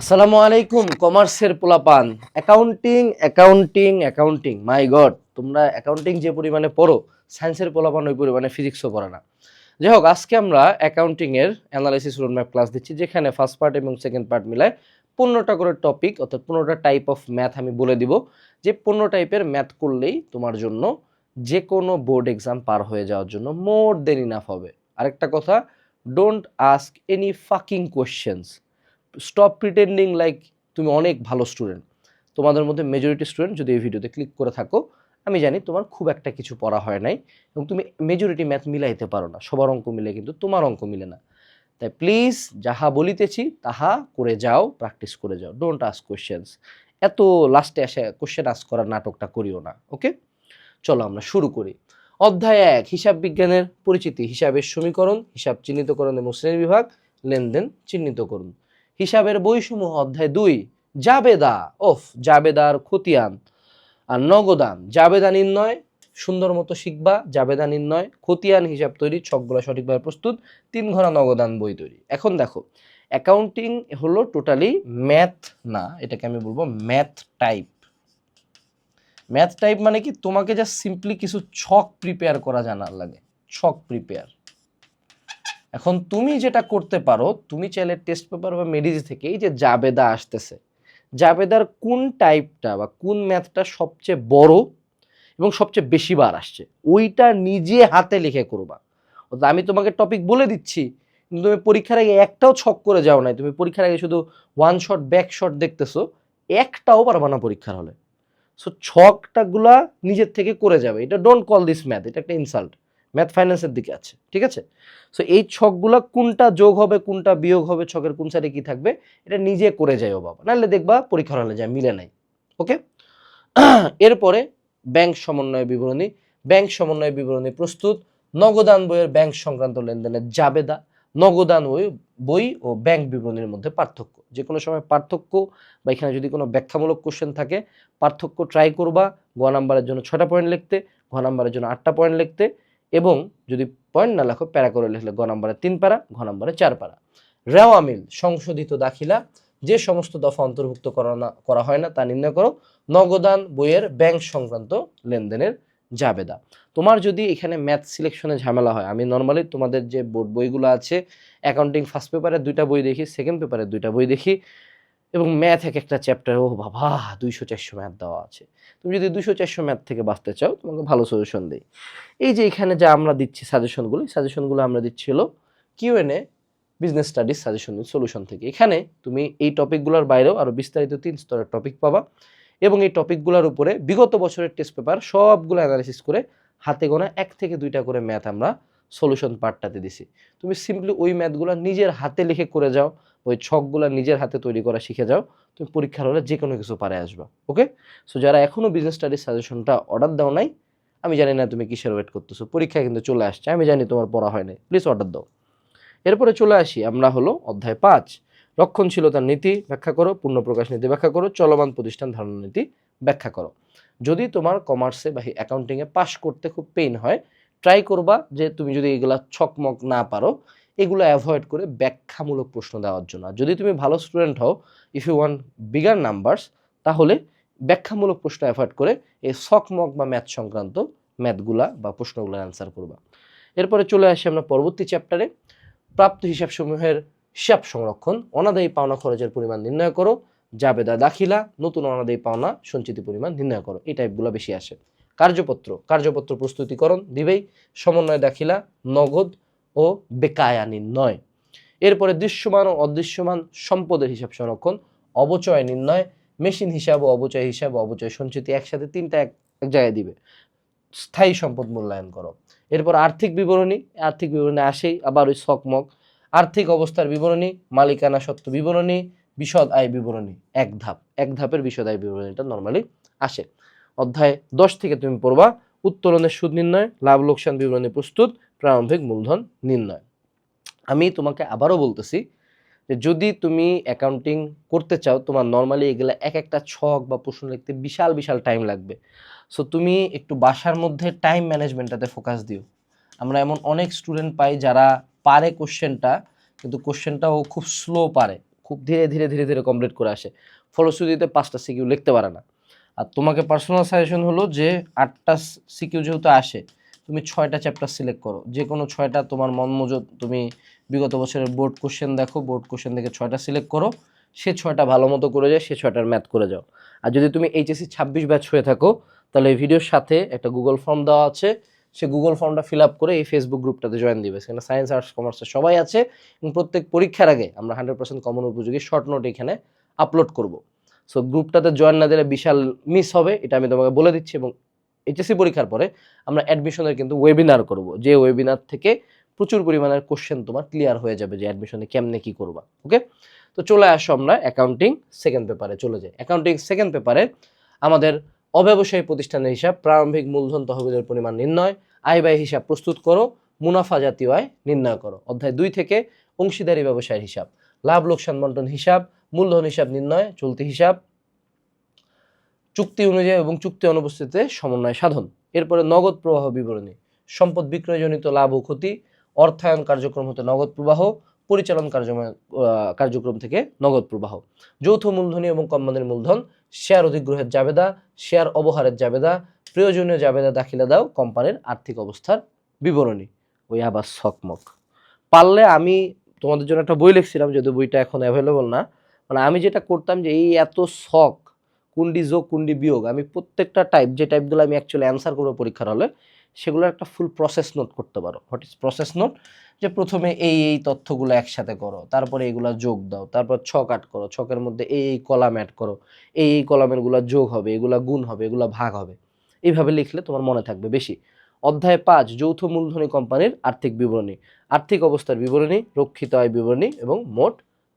আসসালামু আলাইকুম কমার্সের পোলাপান। অ্যাকাউন্টিং অ্যাকাউন্টিং অ্যাকাউন্টিং, মাই গড, তোমরা অ্যাকাউন্টিং যে পরিমাণে পড়ো, সায়েন্সের পোলাপান ওই পরিমাণে ফিজিক্সও পড়ে না। যাই হোক, আজকে আমরা অ্যাকাউন্টিং এর অ্যানালাইসিস রোডম্যাপ ক্লাস দিচ্ছি, যেখানে ফার্স্ট পার্ট এবং সেকেন্ড পার্ট মিলায় 15টা করে টপিক, অর্থাৎ 15টা টাইপ অফ ম্যাথ আমি বলে দিব, যে 15 টাইপের ম্যাথ করলেই তোমার জন্য যে কোনো বোর্ড এক্সাম পার হয়ে যাওয়ার জন্য মোর দেন ইনাফ হবে। আরেকটা কথা, don't ask any fucking questions, stop pretending like তুমি অনেক ভালো স্টুডেন্ট। তোমাদের মধ্যে মেজরিটি স্টুডেন্ট যদি এই ভিডিওতে ক্লিক করে থাকো, আমি জানি তোমার খুব একটা কিছু পড়া হয় নাই এবং তুমি মেজরিটি ম্যাথ মিলাইতে পারো না, সবার অঙ্ক মিলে কিন্তু তোমার অঙ্ক মিলে না। তাই প্লিজ যাহা বলিতেছি তাহা করে যাও, প্র্যাকটিস করে যাও, ডোন্ট আস্ক কোয়েশ্চেন্স। এত লাস্টে এসে কোয়েশ্চেন আস্ক করার নাটকটা করিও না, ওকে? চলো আমরা শুরু করি। অধ্যায় 1, হিসাব বিজ্ঞানের পরিচিতি। হিসাবের সমীকরণ, হিসাব চিহ্নিতকরণ এবং শ্রেণীবিভাগ, লেনদেন চিহ্নিতকরণ। হিসাবের বইসমূহ। অধ্যায় 2, জাবেদা। জাবেদার খতিয়ান আর নগদান। জাবেদা নির্ণয় সুন্দর মতো শিখবা, জাবেদা নির্ণয়, খতিয়ান হিসাব তৈরি, ছকগুলো সঠিকভাবে প্রস্তুত, 3 ঘন্টা নগদান বই তৈরি। এখন দেখো, অ্যাকাউন্টিং হলো টোটালি ম্যাথ না, এটাকে আমি বলবো ম্যাথ টাইপ। ম্যাথ টাইপ মানে কি, তোমাকে জাস্ট সিম্পলি কিছু ছক প্রিপেয়ার করা জানার লাগে, ছক প্রিপেয়ার। এখন তুমি যেটা করতে পারো, তুমি চাইলে টেস্ট পেপার বা মেডিজ থেকে এই যে জাবেদা আসতেছে, জাবেদার কোন টাইপটা বা কোন ম্যাথটা সবচেয়ে বড় এবং সবচেয়ে বেশি বার আসছে, ওইটা নিজে হাতে লিখে করবা। অর্থাৎ আমি তোমাকে টপিক বলে দিচ্ছি, কিন্তু তুমি পরীক্ষার আগে একটাও ছক করে যাও নাই, তুমি পরীক্ষার আগে শুধু ওয়ান শট ব্যাক শট দেখতেছো, একটাও পারবা না পরীক্ষার হলে। সো ছকটাগুলা নিজের থেকে করে যাবে। এটা ডোন্ট কল দিস ম্যাথ, এটা একটা ইনসাল্ট। ম্যাথ ফাইন্যান্সের দিকে আছে, ঠিক আছে? সো এই ছকগুলা কোনটা যোগ হবে কোনটা বিয়োগ হবে, ছকের কোন সাইডে কি থাকবে, এটা নিজে করে যাইও বাবা, নাহলে দেখবা পরীক্ষার হলে যায় মিলে নাই। ওকে? এরপরে ব্যাংক সমন্বয় বিবরণী। ব্যাংক সমন্বয় বিবরণী প্রস্তুত। নগদান বইয়ের ব্যাংক সংক্রান্ত লেনদেনের জাবেদা। নগদান বই ও ব্যাংক বিবরণীর মধ্যে পার্থক্য। যে কোনো সময় পার্থক্য বা এখানে যদি কোনো ব্যাখ্যামূলক কোশ্চেন থাকে, পার্থক্য ট্রাই করবা। গ নাম্বারের জন্য 6টা পয়েন্ট লিখতে, ঘ নাম্বারের জন্য 8টা পয়েন্ট লিখতে, এবং যদি পয়েন্ট না লেখো প্যারা করে লিখলে গ নাম্বারে 3 প্যারা, ঘ নাম্বারে 4 প্যারা। রেওয়া মিল সংশোধিত দাখিলা, যে সমস্ত দফা অন্তর্ভুক্ত করা হয় না তা নির্ণয় করো। নগদান বইয়ের ব্যাংক সংক্রান্ত লেনদেনের জাবেদা। তোমার যদি এখানে ম্যাথ সিলেকশনে ঝামেলা হয়, আমি নর্মালি তোমাদের যে বোর্ড বইগুলো আছে, অ্যাকাউন্টিং ফার্স্ট পেপারে 2টা বই দেখি, সেকেন্ড পেপারে 2টা বই দেখি, এবং ম্যাথ এক একটা চ্যাপ্টার, ও বাবা 200-400 ম্যাথ দেওয়া আছে। তুমি যদি 200-400 ম্যাথ থেকে বাঁচতে চাও, তোমাকে ভালো সলিউশন দেই। এই যে এখানে যা আমরা দিচ্ছি সাজেশনগুলো আমরা দিচ্ছি হলো QnA business studies suggestion solution থেকে। এখানে তুমি এই টপিকগুলোর বাইরেও আরও বিস্তারিত 3 স্তরের টপিক পাবা, এবং এই টপিকগুলোর উপরে বিগত বছরের টেস্ট পেপার সবগুলো অ্যানালিসিস করে হাতে গোনা 1 থেকে 2টা করে ম্যাথ আমরা সলিউশন পার্টটাতে দিছি। তুমি সিম্পলি ওই ম্যাথগুলো নিজের হাতে লিখে করে যাও, ওই ছকগুলো নিজের হাতে তৈরি করা শিখে যাও, তুমি পরীক্ষার হলে যে কোনো কিছু পারে আসবা। ওকে? সো যারা এখনও বিজনেস স্টাডিজ সাজেশনটা অর্ডার দাও নাই, আমি জানি না তুমি কিসের ওয়েট করতেছো, পরীক্ষা কিন্তু চলে আসছে, আমি জানি তোমার পড়া হয় নাই, প্লিজ অর্ডার দাও। এরপরে চলে আসি আমরা হলো অধ্যায় 5, রক্ষণশীলতার নীতি ব্যাখ্যা করো, পূর্ণপ্রকাশ নীতি ব্যাখ্যা করো, চলমান প্রতিষ্ঠান ধারণা নীতি ব্যাখ্যা করো। যদি তোমার কমার্সে বা অ্যাকাউন্টিংয়ে পাশ করতে খুব পেইন হয়, ট্রাই করবা যে তুমি যদি এগুলা ছকমক না পারো, এগুলো অ্যাভয়েড করে ব্যাখ্যামূলক প্রশ্ন দেওয়ার জন্য। আর যদি তুমি ভালো স্টুডেন্ট হও, if you want bigger numbers, তাহলে ব্যাখ্যামূলক প্রশ্ন অ্যাভয়েড করে এই ছকমক বা ম্যাথ সংক্রান্ত ম্যাথগুলা বা প্রশ্নগুলোর অ্যান্সার করবা। এরপরে চলে আসি আমরা পরবর্তী চ্যাপ্টারে, প্রাপ্ত হিসাবসমূহের হিসাব সংরক্ষণ, অনাদায়ী পাওনা খরচের পরিমাণ নির্ণয় করো, জাবেদা দাখিলা, নতুন অনাদায়ী পাওনা সঞ্চিত পরিমাণ নির্ণয় করো। এই টাইপগুলো বেশি আসে। কার্যপত্র প্রস্তুতিকরণ দিবেই, সমন্বয় দাখিলা, নগদ ও বেকায়া নির্ণয়। এরপরে দৃশ্যমান ও অদৃশ্যমান সম্পদের হিসাব সংরক্ষণ, অবচয় নির্ণয়, মেশিন হিসাব ও অবচয় সঞ্চিতি, একসাথে 3টা এক জায়গায় দিবে। স্থায়ী সম্পদ মূল্যায়ন করো। এরপর আর্থিক বিবরণী আসেই আবার ওই সকমক। আর্থিক অবস্থার বিবরণী, মালিকানা সত্ত্ব বিবরণী, বিশদ আয় বিবরণী, এক ধাপের বিশদ আয় বিবরণীটা নর্মালি আসে। অধ্যায় 10 থেকে তুমি পড়বা উত্তোলনের সুদ নির্ণয়, লাভ লোকসান বিবরণী প্রস্তুত, প্রারম্ভিক মূলধন নির্ণয়। আমি তোমাকে আবারও বলতেছি যে যদি তুমি অ্যাকাউন্টিং করতে চাও, তোমার নর্মালি এগুলা এক একটা ছক বা প্রশ্ন লিখতে বিশাল বিশাল টাইম লাগবে। সো তুমি একটু বাসার মধ্যে টাইম ম্যানেজমেন্টটাতে ফোকাস দিও। আমরা এমন অনেক স্টুডেন্ট পাই যারা পারে কোশ্চেনটা, কিন্তু কোশ্চেনটাও খুব স্লো পারে, খুব ধীরে ধীরে ধীরে ধীরে কমপ্লিট করে আসে, ফলশ্রুতিতে 5টা সিকিউ লিখতে পারে না। আর তোমাকে পার্সোনাল সাজেশন হলো যে 8টা সিকিউ যেহেতু আসে, তুমি 6টা চ্যাপ্টার সিলেক্ট করো, যে কোনো 6টা তোমার মন মজুদ, তুমি বিগত বছরের বোর্ড কোশ্চেন দেখো, বোর্ড কোশ্চেন থেকে 6টা সিলেক্ট করো, সে 6টা ভালো মতো করে যায়, সে 6টার ম্যাথ করে যাও। আর যদি তুমি এইচএসসি 26 ব্যাচ হয়ে থাকো, তাহলে এই ভিডিওর সাথে একটা গুগল ফর্ম দেওয়া আছে, সে গুগল ফর্মটা ফিল আপ করে এই ফেসবুক গ্রুপটাতে জয়েন দিবে। সেখানে সায়েন্স, আর্টস, কমার্সের সবাই আছে এবং প্রত্যেক পরীক্ষার আগে আমরা 100% কমন উপযোগী শর্ট নোট এখানে আপলোড করব। সো গ্রুপটাতে জয়েন না দিলে বিশাল মিস হবে, এটা আমি তোমাকে বলে দিচ্ছি। এবং এইচএসসি পরীক্ষার পরে আমরা অ্যাডমিশনের কিন্তু ওয়েবিনার করব, যে ওয়েবিনার থেকে প্রচুর পরিমাণের কোশ্চেন তোমার ক্লিয়ার হয়ে যাবে যে অ্যাডমিশনে কেমনে কি করবা। ওকে, তো চলে আসো আমরা অ্যাকাউন্টিং সেকেন্ড পেপারে চলে যাই। অ্যাকাউন্টিং সেকেন্ড পেপারে আমাদের অব্যবসায়ী প্রতিষ্ঠানের হিসাব, প্রারম্ভিক মূলধন তহবিলের পরিমাণ নির্ণয়, আয় ব্যয় হিসাব প্রস্তুত করো, মুনাফা জাতীয় আয় নির্ণয় করো। অধ্যায় 2 থেকে অংশীদারি ব্যবসায়ের হিসাব, লাভ লোকসান বন্টন হিসাব, মূলধন হিসাব নির্ণয়, চলতি হিসাব, চুক্তি অনুযায়ী এবং চুক্তি অনুপস্থিতিতে সমন্বয় সাধন। এরপরে নগদ প্রবাহ বিবরণী, সম্পদ বিক্রয়জনিত লাভ ও ক্ষতি, অর্থায়ন কার্যক্রম হতে নগদ প্রবাহ, পরিচালন কার্যক্রম থেকে নগদ প্রবাহ, যৌথ মূলধনী এবং কোম্পানির মূলধন, শেয়ার অধিগ্রহের জাবেদা, শেয়ার অবহারের জাবেদা, প্রয়োজনীয় জাবেদা দাখিলে দাও, কোম্পানির আর্থিক অবস্থার বিবরণী। ওই আবার সকমক পারলে আমি তোমাদের জন্য একটা বই লিখছিলাম, যদিও বইটা এখন অ্যাভেলেবল না। মানে আমি যেটা করতাম যে এই এত শখ, কুন্ডি যোগ কুন্ডি বিয়োগ, আমি প্রত্যেকটা টাইপ, যে টাইপগুলো আমি অ্যাকচুয়ালি অ্যান্সার করবো পরীক্ষার হলে, সেগুলো একটা ফুল প্রসেস নোট করতে পারো। What is process note? যে প্রথমে এই তথ্যগুলো একসাথে করো, তারপরে এগুলা যোগ দাও, তারপর ছক আট করো, ছকের মধ্যে এই কলাম অ্যাড করো, এই কলামেরগুলো যোগ হবে, এগুলা গুণ হবে, এগুলা ভাগ হবে। এইভাবে লিখলে তোমার মনে থাকবে বেশি। অধ্যায় 5 যৌথ মূলধনী কোম্পানির আর্থিক বিবরণী, আর্থিক অবস্থার বিবরণী, রক্ষিত আয় বিবরণী এবং মোট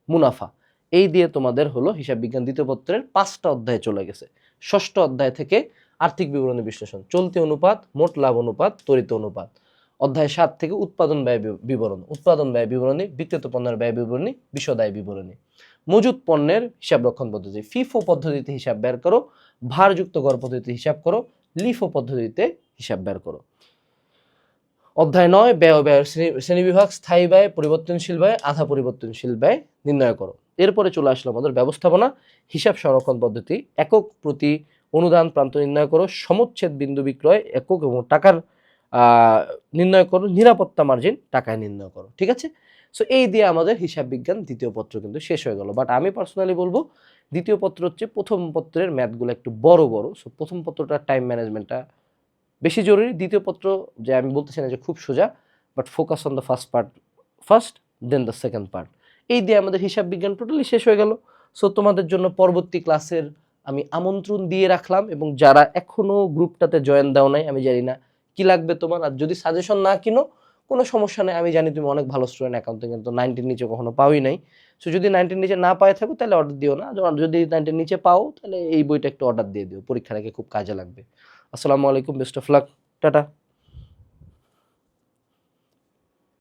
মুনাফা। এই দিয়ে তোমাদের হলো হিসাব বিজ্ঞান দ্বিতীয় পত্রের 5টা অধ্যায় চলে গেছে। ষষ্ঠ অধ্যায় থেকে আর্থিক বিবরণী বিশ্লেষণ, চলতি অনুপাত, মোট লাভ অনুপাত, ত্বরিত অনুপাত। অধ্যায় 7 থেকে উৎপাদন ব্যয় বিবরণ, উৎপাদন ব্যয় বিবরণী, বিক্রিত পণ্যের ব্যয় বিবরণী, বিশদায় বিবরণী। মজুত পণ্যের হিসাব রক্ষণ পদ্ধতি, ফিফো পদ্ধতিতে হিসাব বের করো, ভারযুক্ত গড় পদ্ধতিতে হিসাব করো, লিফো পদ্ধতিতে হিসাব বের করো। অধ্যায় 9 ব্যয় ও ব্যয়ের শ্রেণীবিভাগ, স্থায়ী ব্যয়, পরিবর্তনশীল ব্যয়, আধা পরিবর্তনশীল ব্যয় নির্ণয় করো। এরপরে চলে আসলো আমাদের ব্যবস্থাপনা, হিসাব সংরক্ষণ পদ্ধতি, একক প্রতি অনুদান প্রান্ত নির্ণয় করো, সমচ্ছেদ বিন্দু বিক্রয় একক এবং টাকার নির্ণয় করো, নিরাপত্তা মার্জিন টাকায় নির্ণয় করো। ঠিক আছে, সো এই দিয়ে আমাদের হিসাব বিজ্ঞান দ্বিতীয় পত্র কিন্তু শেষ হয়ে গেল। বাট আমি পার্সোনালি বলবো দ্বিতীয় পত্র হচ্ছে প্রথম পত্রের ম্যাথগুলো একটু বড় বড়, সো প্রথম পত্রটার টাইম ম্যানেজমেন্টটা বেশি জরুরি। দ্বিতীয় পত্র যে আমি বলতেছি না যে খুব সোজা, but focus on the first part first, then the second part. এই দিয়ে আমাদের হিসাব বিজ্ঞান টোটালি শেষ হয়ে গেল। সো তোমাদের জন্য পরবর্তী ক্লাসের আমি আমন্ত্রণ দিয়ে রাখলাম, এবং যারা এখনও গ্রুপটাতে জয়েন দাও নাই, আমি জানি না কি লাগবে তোমার। আর যদি সাজেশন না কিনো কোনো সমস্যা নেই, আমি জানি তুমি অনেক ভালো স্টুডেন্ট, অ্যাকাউন্টিং কিন্তু 90-র নিচে কখনো পাওই নাই। সো যদি 90-র নিচে না পায়ে থাকো তাহলে অর্ডার দিও না, যদি 90-র নিচে পাও তাহলে এই বইটা একটু অর্ডার দিয়ে দিও, পরীক্ষার আগে খুব কাজে লাগবে। আসসালামু আলাইকুম, বেস্ট অফ লাক, টাটা।